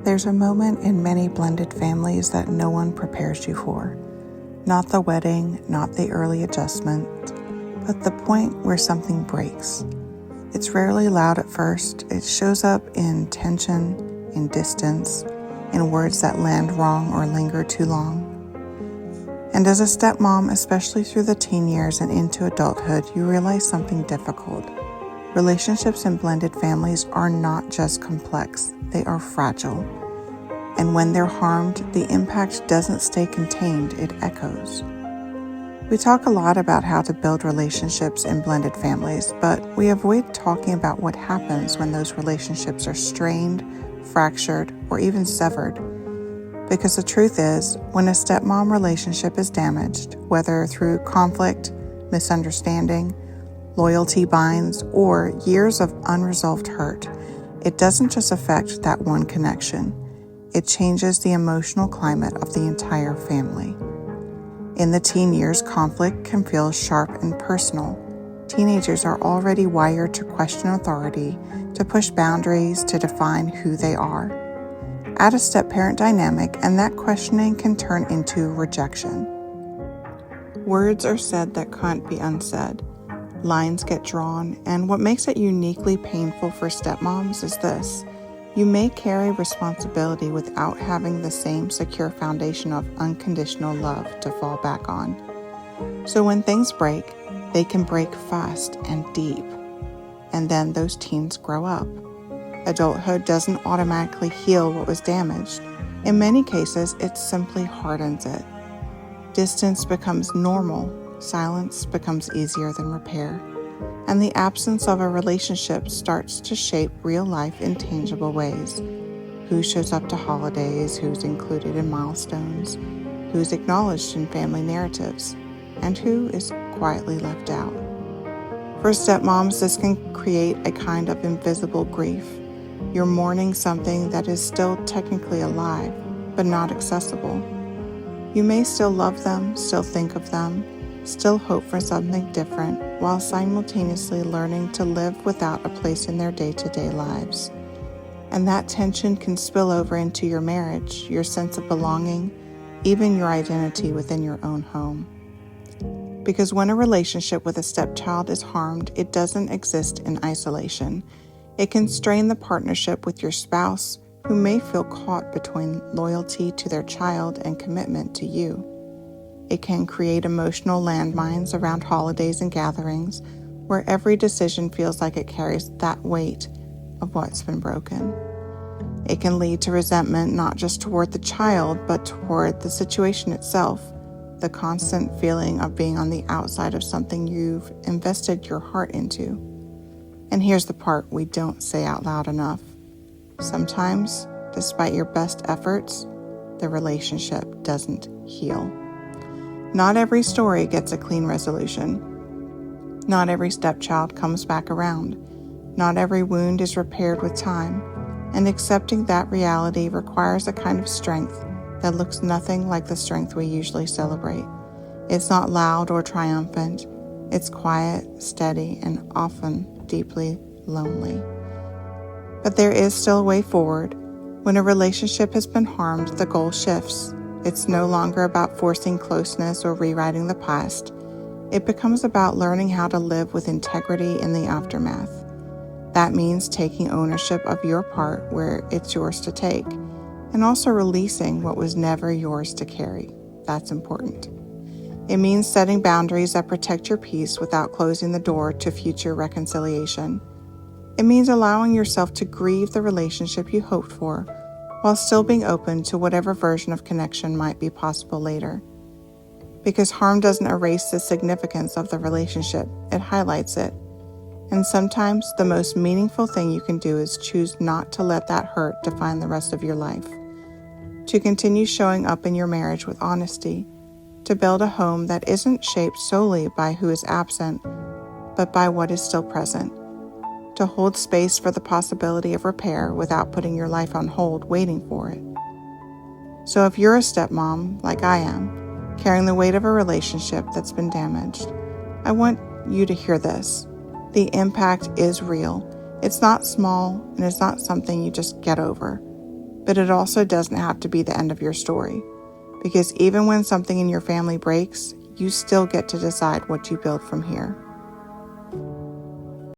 There's a moment in many blended families that no one prepares you for. Not the wedding, not the early adjustment, but the point where something breaks. It's rarely loud at first. It shows up in tension, in distance, in words that land wrong or linger too long. And as a stepmom, especially through the teen years and into adulthood, you realize something difficult. Relationships in blended families are not just complex, they are fragile. And when they're harmed, the impact doesn't stay contained, it echoes. We talk a lot about how to build relationships in blended families, but we avoid talking about what happens when those relationships are strained, fractured, or even severed. Because the truth is, when a stepmom relationship is damaged, whether through conflict, misunderstanding, loyalty binds, or years of unresolved hurt, it doesn't just affect that one connection. It changes the emotional climate of the entire family. In the teen years, conflict can feel sharp and personal. Teenagers are already wired to question authority, to push boundaries, to define who they are. Add a step-parent dynamic, and that questioning can turn into rejection. Words are said that can't be unsaid. Lines get drawn, and what makes it uniquely painful for stepmoms is this. You may carry responsibility without having the same secure foundation of unconditional love to fall back on. So when things break, they can break fast and deep. And then those teens grow up. Adulthood doesn't automatically heal what was damaged. In many cases, it simply hardens it. Distance becomes normal. Silence becomes easier than repair, and the absence of a relationship starts to shape real life in tangible ways. Who shows up to holidays, who's included in milestones, who's acknowledged in family narratives, and who is quietly left out. For stepmoms, this can create a kind of invisible grief. You're mourning something that is still technically alive, but not accessible. You may still love them, still think of them, still hope for something different, while simultaneously learning to live without a place in their day-to-day lives. And that tension can spill over into your marriage, your sense of belonging, even your identity within your own home. Because when a relationship with a stepchild is harmed, it doesn't exist in isolation. It can strain the partnership with your spouse, who may feel caught between loyalty to their child and commitment to you. It can create emotional landmines around holidays and gatherings, where every decision feels like it carries that weight of what's been broken. It can lead to resentment not just toward the child, but toward the situation itself, the constant feeling of being on the outside of something you've invested your heart into. And here's the part we don't say out loud enough. Sometimes, despite your best efforts, the relationship doesn't heal. Not every story gets a clean resolution. Not every stepchild comes back around. Not every wound is repaired with time. And accepting that reality requires a kind of strength that looks nothing like the strength we usually celebrate. It's not loud or triumphant. It's quiet, steady, and often deeply lonely. But there is still a way forward. When a relationship has been harmed, the goal shifts. It's no longer about forcing closeness or rewriting the past. It becomes about learning how to live with integrity in the aftermath. That means taking ownership of your part where it's yours to take, and also releasing what was never yours to carry. That's important. It means setting boundaries that protect your peace without closing the door to future reconciliation. It means allowing yourself to grieve the relationship you hoped for, while still being open to whatever version of connection might be possible later. Because harm doesn't erase the significance of the relationship, it highlights it. And sometimes the most meaningful thing you can do is choose not to let that hurt define the rest of your life. To continue showing up in your marriage with honesty, to build a home that isn't shaped solely by who is absent, but by what is still present. To hold space for the possibility of repair without putting your life on hold waiting for it. So if you're a stepmom, like I am, carrying the weight of a relationship that's been damaged, I want you to hear this. The impact is real. It's not small, and it's not something you just get over. But it also doesn't have to be the end of your story, because even when something in your family breaks, you still get to decide what you build from here.